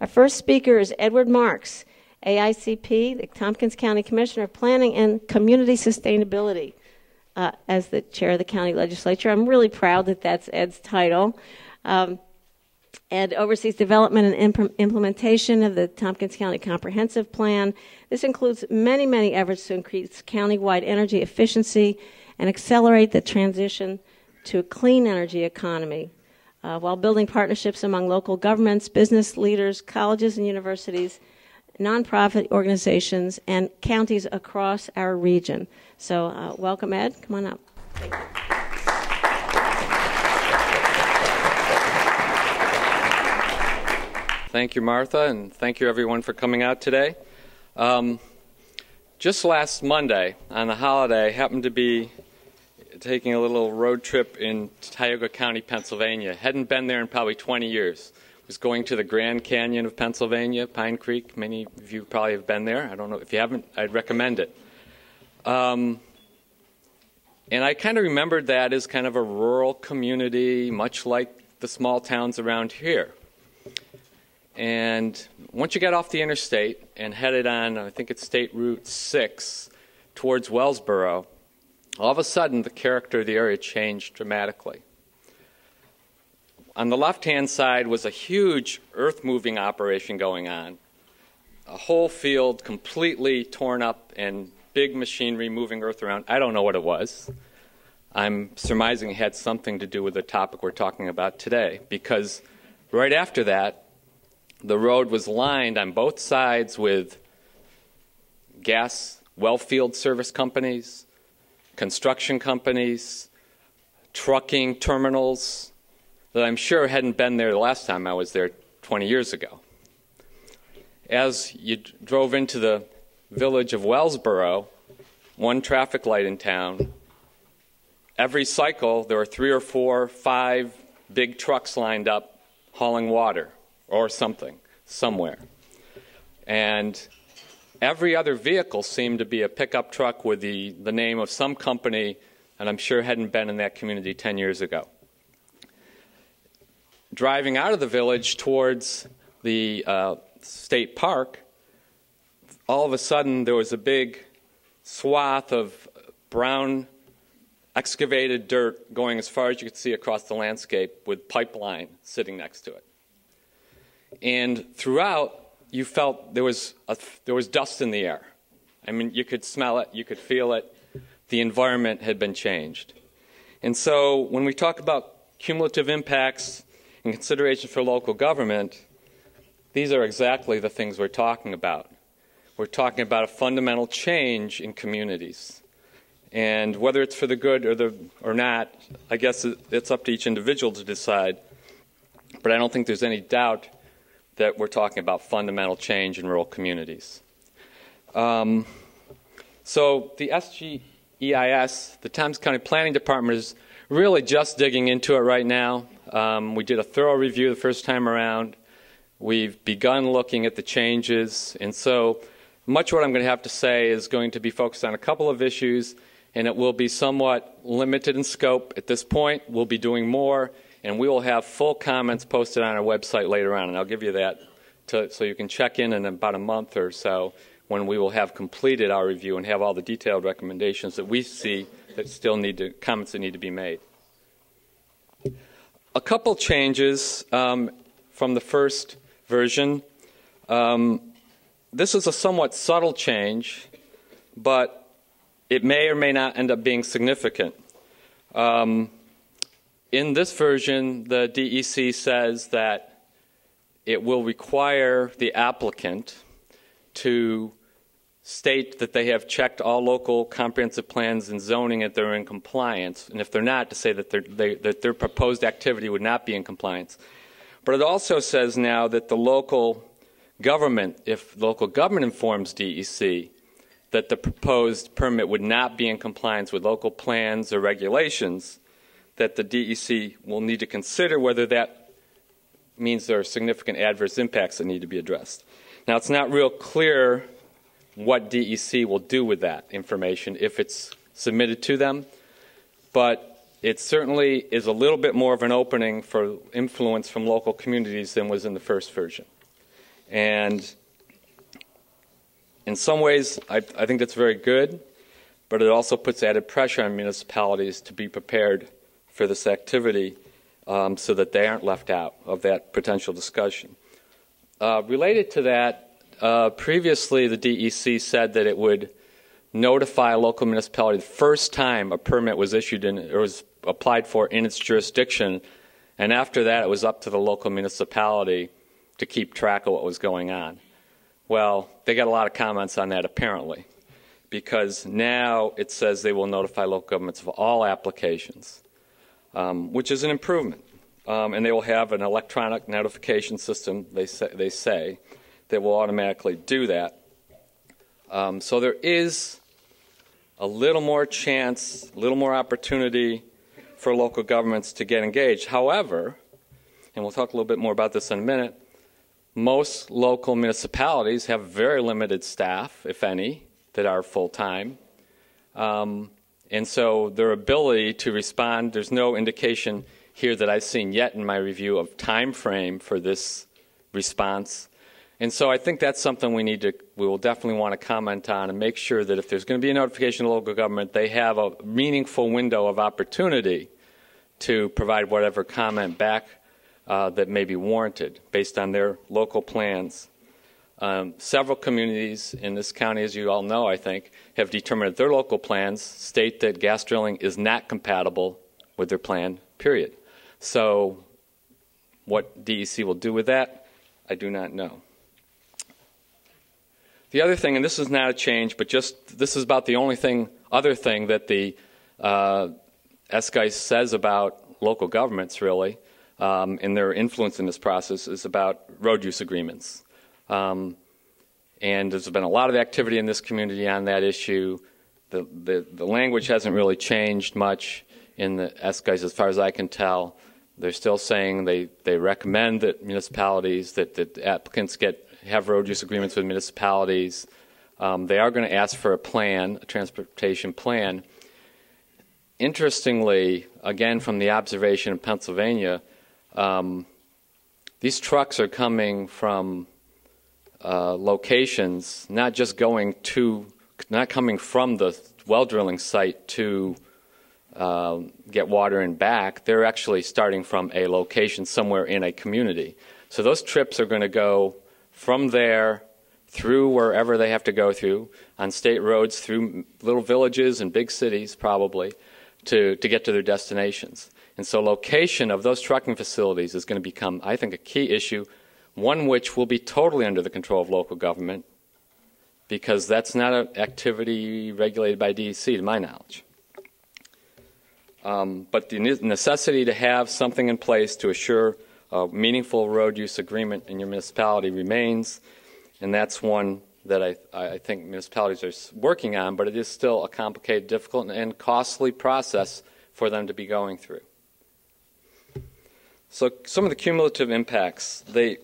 Our first speaker is Ed Marx, AICP, the Tompkins County Commissioner of Planning and Community Sustainability. As the chair of the county legislature, I'm really proud that that's Ed's title. Ed oversees development and implementation of the Tompkins County Comprehensive Plan. This includes many, many efforts to increase countywide energy efficiency and accelerate the transition to a clean energy economy while building partnerships among local governments, business leaders, colleges and universities, nonprofit organizations, and counties across our region. So welcome, Ed. Come on up. Thank you. Thank you, Martha, and thank you, everyone, for coming out today. Just last Monday, on the holiday, I happened to be taking a little road trip in Tioga County, Pennsylvania. Hadn't been there in probably 20 years. Was going to the Grand Canyon of Pennsylvania, Pine Creek. Many of you probably have been there. I don't know. If you haven't, I'd recommend it. And I kind of remembered that as kind of a rural community, much like the small towns around here. And once you got off the interstate and headed on, I think it's State Route 6, towards Wellsboro, all of a sudden the character of the area changed dramatically. On the left-hand side was a huge earth-moving operation going on, a whole field completely torn up and big machinery moving earth around. I don't know what it was. I'm surmising it had something to do with the topic we're talking about today, because right after that, the road was lined on both sides with gas well field service companies, construction companies, trucking terminals that I'm sure hadn't been there the last time I was there 20 years ago. As you drove into the village of Wellsboro, one traffic light in town, every cycle there were 3 or 4, 5 big trucks lined up hauling water or something, somewhere. And every other vehicle seemed to be a pickup truck with the name of some company, and I'm sure hadn't been in that community 10 years ago. Driving out of the village towards the state park, all of a sudden there was a big swath of brown excavated dirt going as far as you could see across the landscape with pipeline sitting next to it. And throughout, you felt there was dust in the air. I mean, you could smell it, you could feel it. The environment had been changed. And so when we talk about cumulative impacts and considerations for local government, these are exactly the things we're talking about. We're talking about a fundamental change in communities. And whether it's for the good or not, I guess it's up to each individual to decide. But I don't think there's any doubt that we're talking about fundamental change in rural communities. So the SGEIS, the Tompkins County Planning Department, is really just digging into it right now. We did a thorough review the first time around. We've begun looking at the changes. And so much of what I'm going to have to say is going to be focused on a couple of issues, and it will be somewhat limited in scope at this point. We'll be doing more, and we will have full comments posted on our website later on, and I'll give you that so you can check in about a month or so when we will have completed our review and have all the detailed recommendations that we see that still comments that need to be made. A couple changes from the first version. This is a somewhat subtle change, but it may or may not end up being significant. In this version, the DEC says that it will require the applicant to state that they have checked all local comprehensive plans and zoning if they're in compliance, and if they're not, to say that their proposed activity would not be in compliance. But it also says now that the local government, if local government informs DEC that the proposed permit would not be in compliance with local plans or regulations, that the DEC will need to consider whether that means there are significant adverse impacts that need to be addressed. Now, it's not real clear what DEC will do with that information if it's submitted to them, but it certainly is a little bit more of an opening for influence from local communities than was in the first version. And in some ways, I think that's very good, but it also puts added pressure on municipalities to be prepared for this activity so that they aren't left out of that potential discussion. Related to that, previously the DEC said that it would notify a local municipality the first time a permit was issued or was applied for in its jurisdiction, and after that it was up to the local municipality to keep track of what was going on. Well, they got a lot of comments on that apparently, because now it says they will notify local governments of all applications, which is an improvement. And they will have an electronic notification system, they say, that will automatically do that. So there is a little more chance, a little more opportunity for local governments to get engaged. However, and we'll talk a little bit more about this in a minute, most local municipalities have very limited staff, if any, that are full-time. And so their ability to respond, there's no indication here that I've seen yet in my review of time frame for this response. And so I think that's something we will definitely want to comment on and make sure that if there's going to be a notification to local government, they have a meaningful window of opportunity to provide whatever comment back that may be warranted based on their local plans. Several communities in this county, as you all know, I think, have determined that their local plans state that gas drilling is not compatible with their plan, period. So what DEC will do with that, I do not know. The other thing, and this is not a change, but just this is about the only other thing that the SGEIS says about local governments, really, and their influence in this process, is about road use agreements. And there's been a lot of activity in this community on that issue. The language hasn't really changed much in the SGEIS as far as I can tell. They're still saying they recommend that municipalities, that applicants have road use agreements with municipalities. They are going to ask for a transportation plan. Interestingly, again from the observation in Pennsylvania, these trucks are coming from locations, not coming from the well drilling site to get water and back. They're actually starting from a location somewhere in a community. So those trips are going to go from there through wherever they have to go through on state roads, through little villages and big cities probably, to get to their destinations. And so location of those trucking facilities is going to become, I think, a key issue, one which will be totally under the control of local government, because that's not an activity regulated by DEC to my knowledge. But the necessity to have something in place to assure a meaningful road use agreement in your municipality remains, and that's one that I think municipalities are working on, but it is still a complicated, difficult, and costly process for them to be going through. So some of the cumulative impacts, they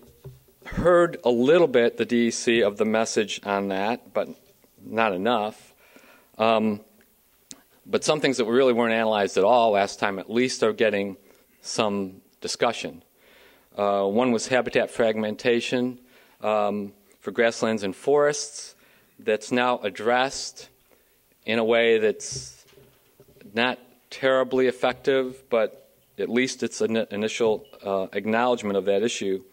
heard a little bit, the DEC, of the message on that, but not enough. But some things that really weren't analyzed at all last time at least are getting some discussion. One was habitat fragmentation for grasslands and forests that's now addressed in a way that's not terribly effective, but at least it's an initial acknowledgement of that issue.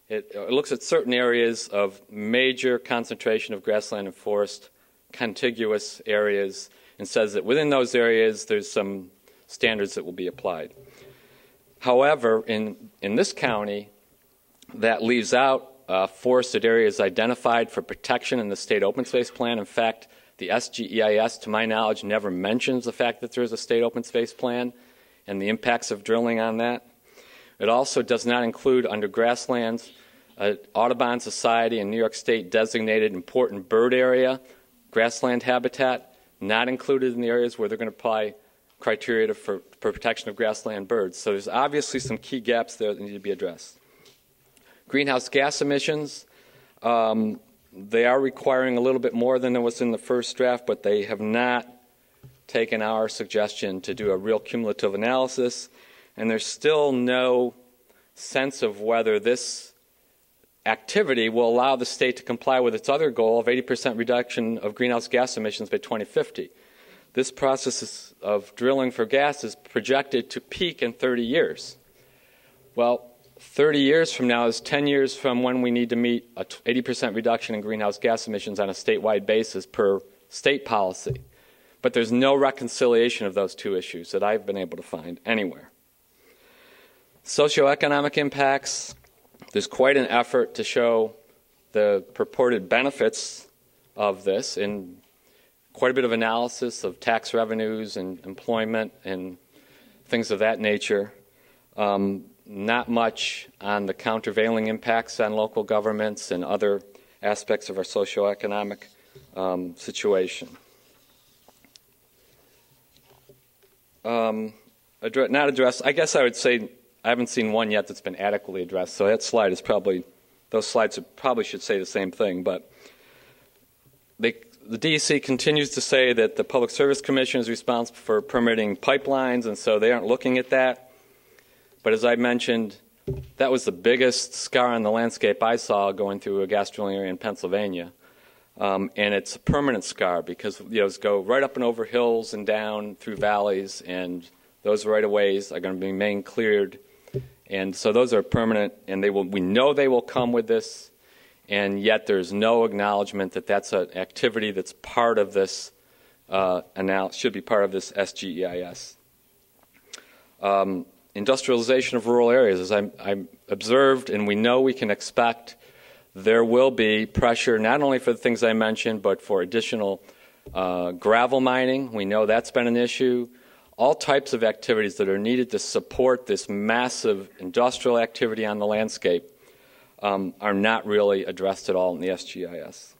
It looks at certain areas of major concentration of grassland and forest, contiguous areas, and says that within those areas there's some standards that will be applied. However, in this county, that leaves out forested areas identified for protection in the state open space plan. In fact, the SGEIS, to my knowledge, never mentions the fact that there's a state open space plan and the impacts of drilling on that. It also does not include under grasslands Audubon Society and New York State designated important bird area, grassland habitat, not included in the areas where they're going to apply criteria for protection of grassland birds. So there's obviously some key gaps there that need to be addressed. Greenhouse gas emissions, they are requiring a little bit more than what's in the first draft, but they have not taken our suggestion to do a real cumulative analysis, and there's still no sense of whether this activity will allow the state to comply with its other goal of 80% reduction of greenhouse gas emissions by 2050. This process of drilling for gas is projected to peak in 30 years. Well, 30 years from now is 10 years from when we need to meet a 80% reduction in greenhouse gas emissions on a statewide basis per state policy. But there's no reconciliation of those two issues that I've been able to find anywhere. Socioeconomic impacts, there's quite an effort to show the purported benefits of this in quite a bit of analysis of tax revenues and employment and things of that nature. Not much on the countervailing impacts on local governments and other aspects of our socioeconomic situation. Not addressed, I guess I would say I haven't seen one yet that's been adequately addressed, so that slide is probably, those slides probably should say the same thing, but the DEC continues to say that the Public Service Commission is responsible for permitting pipelines, and so they aren't looking at that. But as I mentioned, that was the biggest scar on the landscape I saw going through a gas drilling area in Pennsylvania. And it's a permanent scar because it's go right up and over hills and down through valleys, and those right-of-ways are going to remain cleared. And so those are permanent, and we know they will come with this, and yet there's no acknowledgement that that's an activity that's part of this, should be part of this SGEIS. Industrialization of rural areas, as I observed, and we know we can expect, there will be pressure not only for the things I mentioned, but for additional gravel mining. We know that's been an issue. All types of activities that are needed to support this massive industrial activity on the landscape are not really addressed at all in the SGEIS.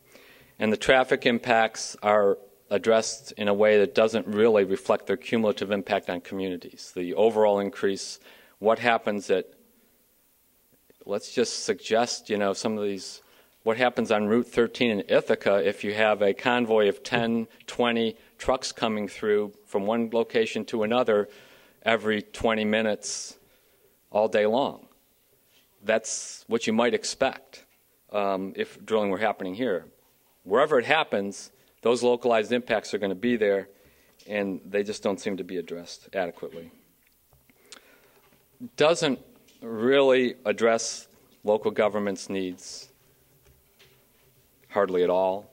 And the traffic impacts are addressed in a way that doesn't really reflect their cumulative impact on communities. The overall increase, what happens at, let's just suggest, some of these, what happens on Route 13 in Ithaca if you have a convoy of 10, 20 trucks coming through from one location to another every 20 minutes all day long. That's what you might expect if drilling were happening here. Wherever it happens, those localized impacts are going to be there, and they just don't seem to be addressed adequately. Doesn't really address local government's needs hardly at all.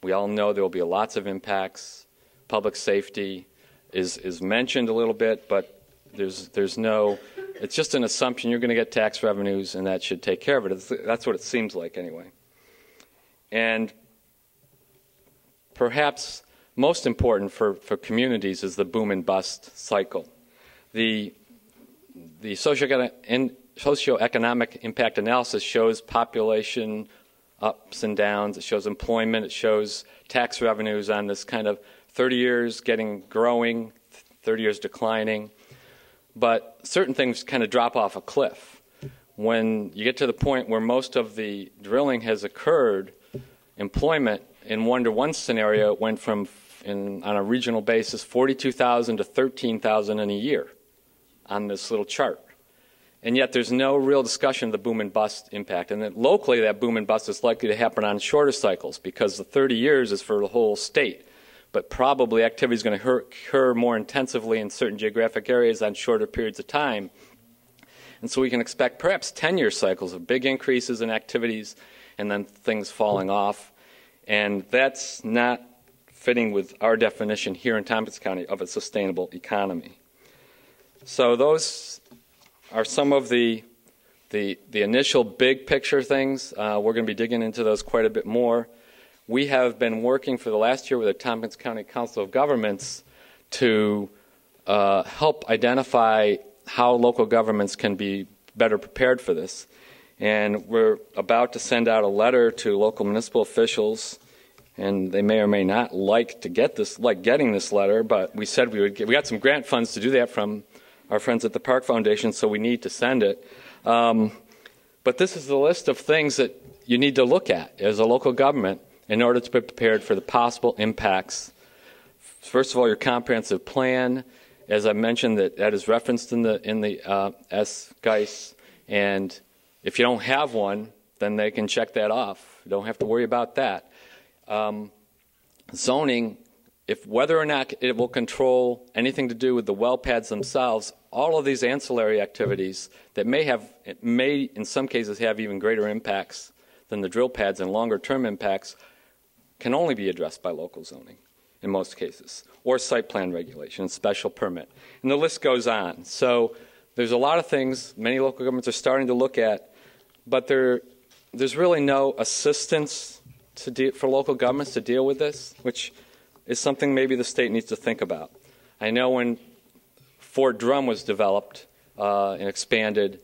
We all know there will be lots of impacts. Public safety is mentioned a little bit, but there's no, it's just an assumption you're going to get tax revenues and that should take care of it. That's what it seems like anyway. And perhaps most important for communities is the boom and bust cycle. The socioeconomic impact analysis shows population ups and downs. It shows employment. It shows tax revenues on this kind of 30 years growing, 30 years declining. But certain things kind of drop off a cliff. When you get to the point where most of the drilling has occurred, employment in one-to-one scenario went from, on a regional basis, 42,000 to 13,000 in a year on this little chart. And yet there's no real discussion of the boom and bust impact. And that locally that boom and bust is likely to happen on shorter cycles because the 30 years is for the whole state. But probably activity is going to occur more intensively in certain geographic areas on shorter periods of time. And so we can expect perhaps 10-year cycles of big increases in activities and then things falling off. And that's not fitting with our definition here in Tompkins County of a sustainable economy. So those are some of the initial big picture things. We're going to be digging into those quite a bit more. We have been working for the last year with the Tompkins County Council of Governments to help identify how local governments can be better prepared for this. And we're about to send out a letter to local municipal officials, and they may or may not like getting this letter, but we said we got some grant funds to do that from our friends at the Park Foundation, so we need to send it. But this is the list of things that you need to look at as a local government in order to be prepared for the possible impacts. First of all, your comprehensive plan, as I mentioned, that is referenced in the SGEIS, and if you don't have one, then they can check that off. You don't have to worry about that. Zoning, whether or not it will control anything to do with the well pads themselves, all of these ancillary activities that may in some cases have even greater impacts than the drill pads and longer term impacts can only be addressed by local zoning in most cases, or site plan regulation and special permit. And the list goes on. So there's a lot of things many local governments are starting to look at, but there's really no assistance for local governments to deal with this, which is something maybe the state needs to think about. I know when Fort Drum was developed and expanded,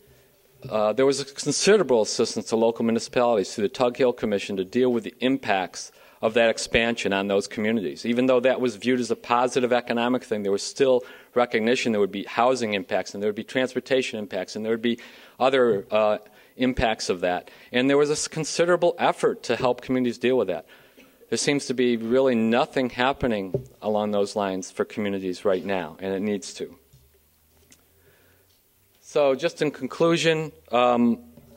there was a considerable assistance to local municipalities through the Tug Hill Commission to deal with the impacts of that expansion on those communities. Even though that was viewed as a positive economic thing, there was still recognition there would be housing impacts and there would be transportation impacts and there would be other impacts of that. And there was a considerable effort to help communities deal with that. There seems to be really nothing happening along those lines for communities right now, and it needs to. So just in conclusion,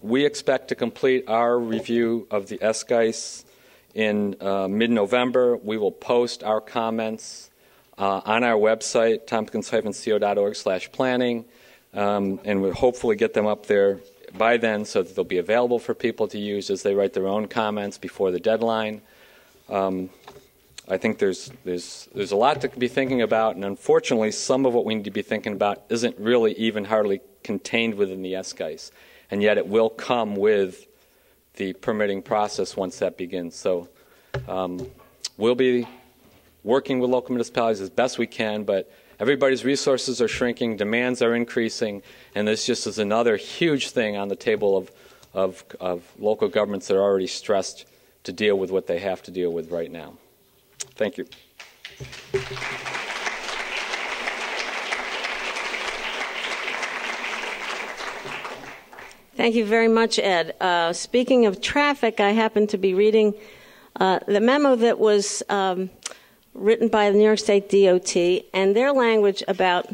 we expect to complete our review of the SGEIS in mid-November. We will post our comments on our website, tompkins-co.org/planning, and we'll hopefully get them up there by then so that they'll be available for people to use as they write their own comments before the deadline. I think there's a lot to be thinking about, and unfortunately some of what we need to be thinking about isn't really even hardly contained within the SGEIS, and yet it will come with the permitting process once that begins. So we'll be working with local municipalities as best we can, but everybody's resources are shrinking, demands are increasing, and this just is another huge thing on the table of local governments that are already stressed to deal with what they have to deal with right now. Thank you. Thank you very much, Ed. Speaking of traffic, I happened to be reading the memo that was written by the New York State DOT, and their language about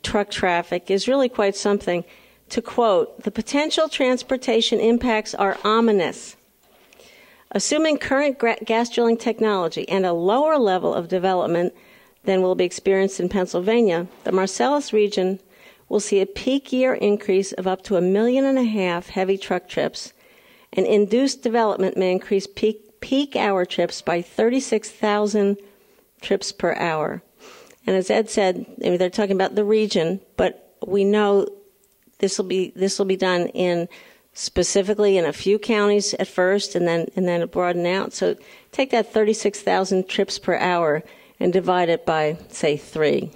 truck traffic is really quite something. To quote, "The potential transportation impacts are ominous. Assuming current gas drilling technology and a lower level of development than will be experienced in Pennsylvania, the Marcellus region will see a peak year increase of up to 1.5 million heavy truck trips, and induced development may increase peak hour trips by 36,000 trips per hour." And as Ed said, they're talking about the region, but we know this will be done specifically in a few counties at first, and then broaden out. So take that 36,000 trips per hour and divide it by, say, 3,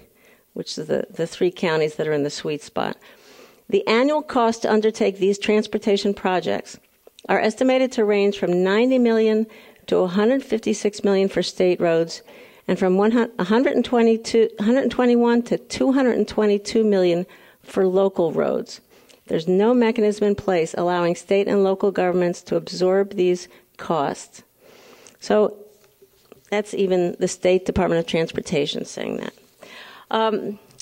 which is the 3 counties that are in the sweet spot. The annual cost to undertake these transportation projects are estimated to range from $90 million to $156 million for state roads, and from $121 to $222 million for local roads. There's no mechanism in place allowing state and local governments to absorb these costs. So that's even the State Department of Transportation saying that.